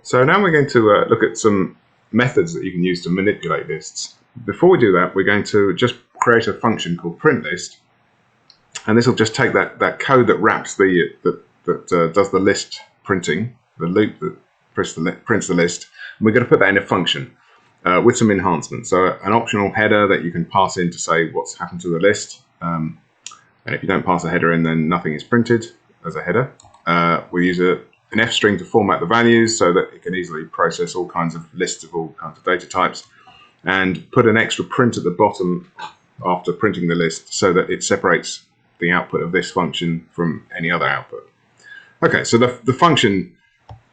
So now we're going to look at some methods that you can use to manipulate lists. Before we do that, we're going to just create a function called printlist, and this will just take that code that wraps does the list printing, the loop that prints the list, and we're going to put that in a function with some enhancements. So an optional header that you can pass in to say what's happened to the list, and if you don't pass a header in, then nothing is printed as a header. We use an F string to format the values so that it can easily process all kinds of lists of all kinds of data types, and put an extra print at the bottom after printing the list so that it separates the output of this function from any other output. Okay, so the function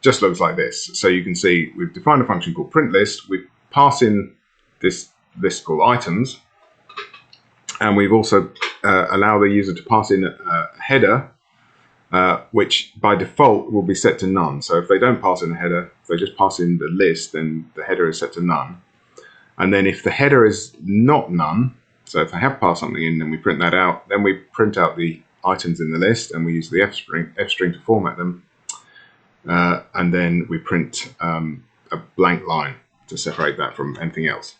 just looks like this. So you can see we've defined a function called printlist. We pass in this list called items, and we've also allowed the user to pass in a header, which by default will be set to none. So if they don't pass in a header, if they just pass in the list, then the header is set to none. And then if the header is not none, so if I have passed something in, then we print that out. Then we print out the items in the list, and we use the F string to format them. And then we print a blank line to separate that from anything else.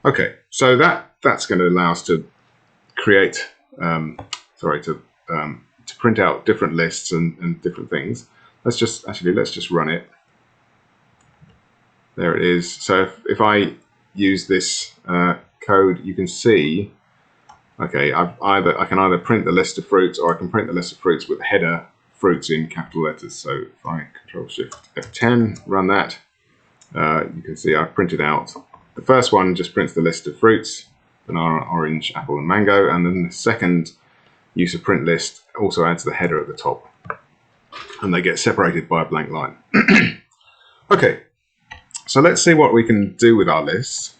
Okay, so that's going to allow us to create, to print out different lists and different things. Let's just run it. There it is. So if I use this code, you can see, okay, I can either print the list of fruits, or I can print the list of fruits with header fruits in capital letters. So if I Control-Shift F10, run that, you can see I've printed out. The first one just prints the list of fruits: banana, orange, apple, and mango. And then the second use of print list also adds the header at the top, and they get separated by a blank line. Okay, so let's see what we can do with our lists.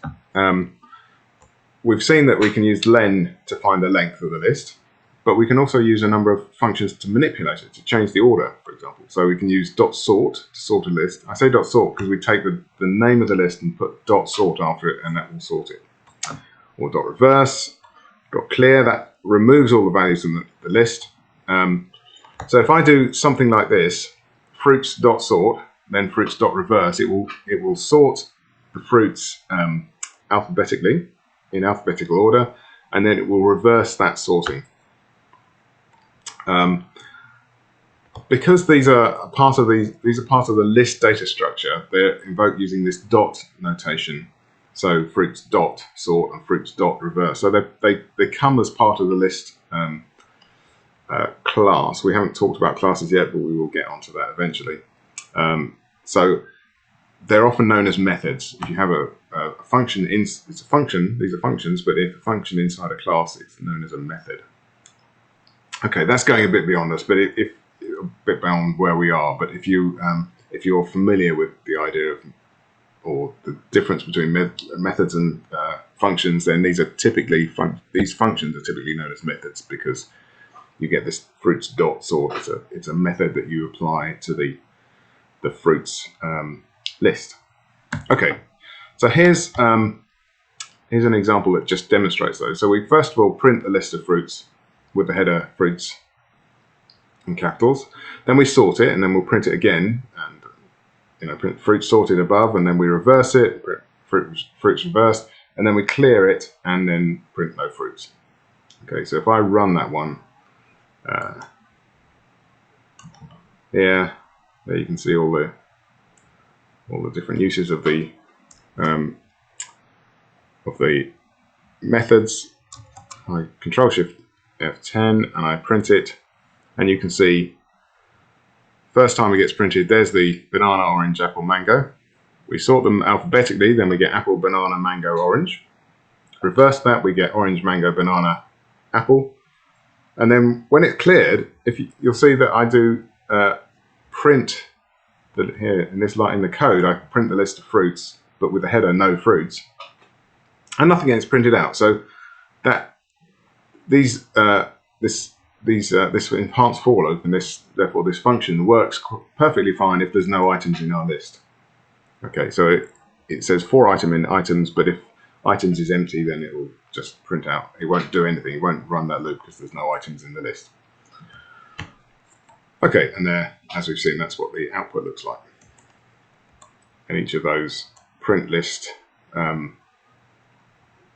We've seen that we can use len to find the length of the list, but we can also use a number of functions to manipulate it, to change the order, for example. So we can use .sort to sort a list. I say .sort because we take the name of the list and put .sort after it, and that will sort it. Or .reverse, .clear, that removes all the values from the list. So if I do something like this, fruits.sort, then fruits.reverse, it will sort the fruits alphabetically, in alphabetical order, and then it will reverse that sorting. Because these are part of the list data structure, they're invoked using this dot notation. So fruits dot sort and fruits dot reverse. So they come as part of the list class. We haven't talked about classes yet, but we will get onto that eventually. So they're often known as methods. If you have a function, it's a function. These are functions, but if a function inside a class, it's known as a method. Okay, that's going a bit beyond us, but a bit beyond where we are. But if you're familiar with the idea of, or the difference between methods and functions, then these functions are typically known as methods, because you get this fruits dot sort. It's a method that you apply to the fruits list. Okay, so here's an example that just demonstrates those. So we first of all print the list of fruits with the header fruits in capitals. Then we sort it, and then we'll print it again, and print fruits sorted above, and then we reverse it, print fruits reversed, and then we clear it, and then print no fruits. Okay, so if I run that one, there you can see all the different uses of the methods. I Control-Shift F10 and I print it, and you can see first time it gets printed, there's the banana, orange, apple, mango. We sort them alphabetically, then we get apple, banana, mango, orange. Reverse that, we get orange, mango, banana, apple. And then when it's cleared, you'll see that I do print here in the code, I print the list of fruits, but with the header no fruits, and nothing gets printed out. So that this enhanced for loop, and therefore this function works perfectly fine if there's no items in our list. Okay, so it says for item in items, but if items is empty, then it will just print out. It won't do anything. It won't run that loop because there's no items in the list. Okay, and there, as we've seen, that's what the output looks like. and each of those print list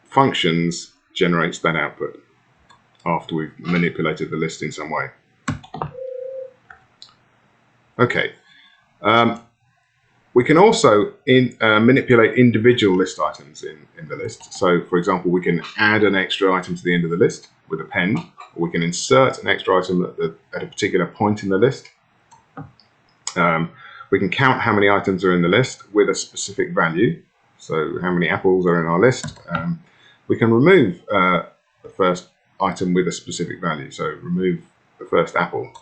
functions generates that output after we've manipulated the list in some way. Okay. We can also manipulate individual list items in the list. So, for example, we can add an extra item to the end of the list with append, or we can insert an extra item at a particular point in the list. We can count how many items are in the list with a specific value. So, how many apples are in our list. We can remove the first item with a specific value. So, remove the first apple.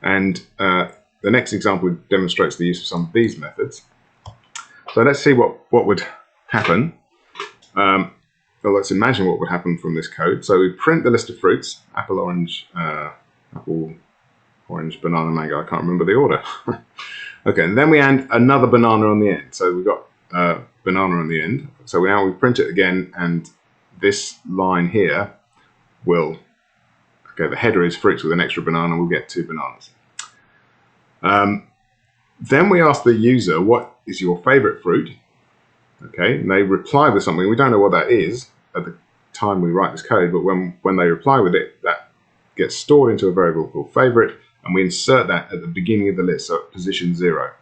And the next example demonstrates the use of some of these methods. So let's see what would happen. Well, let's imagine what would happen from this code. So we print the list of fruits: apple, orange, banana, mango. I can't remember the order. Okay, and then we add another banana on the end. So we've got banana on the end. So now we print it again, and this line here will. Okay, the header is fruits with an extra banana. We'll get 2 bananas. Then we ask the user, what is your favorite fruit? Okay, and they reply with something. We don't know what that is at the time we write this code, but when they reply with it, that gets stored into a variable called favorite, and we insert that at the beginning of the list, so at position 0.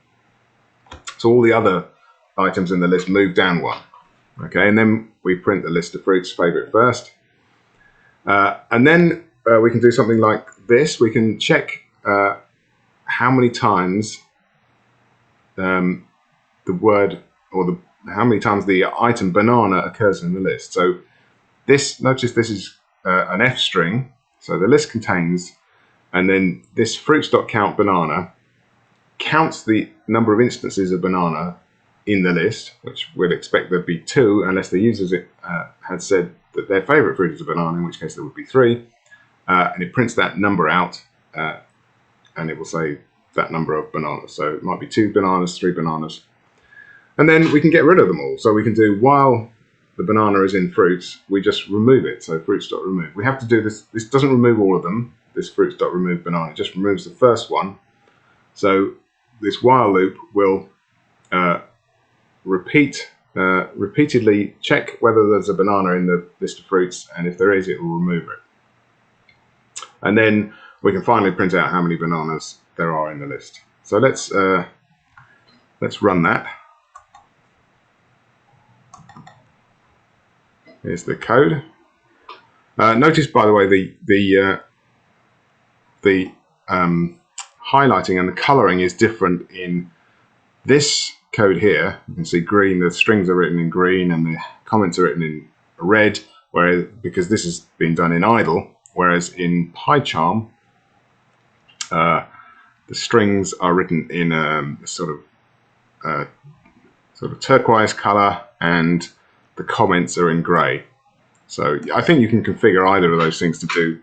So all the other items in the list move down 1. Okay, and then we print the list of fruits, favorite first. And then we can do something like this. We can check how many times the word or how many times the item banana occurs in the list. So notice this is an F string. So the list contains, and then this fruits.count banana counts the number of instances of banana in the list, which we'd expect there'd be 2 unless the users had said that their favorite fruit is a banana, in which case there would be 3. And it prints that number out, and it will say that number of bananas. So it might be 2 bananas, 3 bananas. And then we can get rid of them all. So we can do, while the banana is in fruits, we just remove it. So fruits.remove. We have to do this. This doesn't remove all of them, this fruits.remove banana. It just removes the first one. So this while loop will repeatedly check whether there's a banana in the list of fruits, and if there is, it will remove it. And then we can finally print out how many bananas there are in the list. So let's run that. Here's the code. Notice, by the way, the highlighting and the coloring is different in this code here. You can see green. The strings are written in green, and the comments are written in red. Whereas, because this has been done in idle, whereas in PyCharm, the strings are written in a sort of turquoise color, and the comments are in grey. So I think you can configure either of those things to do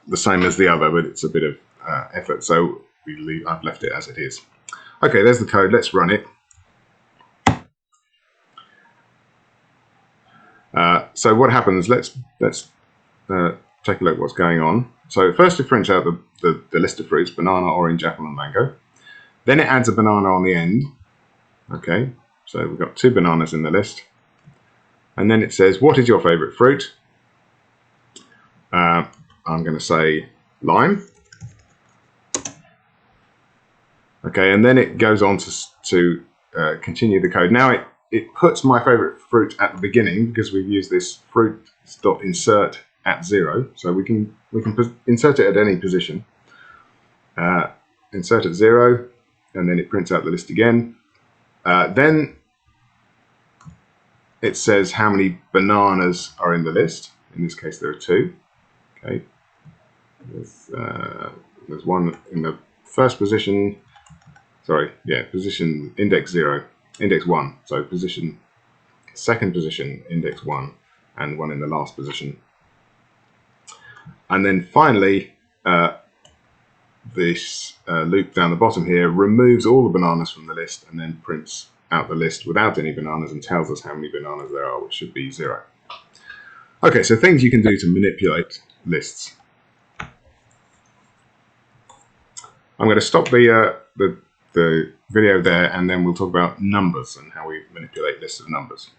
the same as the other, but it's a bit of effort. So I've left it as it is. Okay, there's the code. Let's run it. So what happens? Let's take a look at what's going on. So first it prints out the list of fruits: banana, orange, apple, and mango. Then it adds a banana on the end. Okay, so we've got 2 bananas in the list. And then it says, what is your favorite fruit? I'm going to say lime. Okay, and then it goes on to continue the code. Now it puts my favorite fruit at the beginning, because we've used this fruit.insert at 0. So we can insert it at any position. Insert at 0, and then it prints out the list again. Then it says how many bananas are in the list. In this case, there are 2. Okay, there's one in the first position. Sorry, yeah, position index 0, index 1. So second position, index 1, and one in the last position. And then finally, this loop down the bottom here removes all the bananas from the list, and then prints out the list without any bananas and tells us how many bananas there are, which should be 0. Okay, so things you can do to manipulate lists. I'm going to stop the video there, and then we'll talk about numbers and how we manipulate lists of numbers.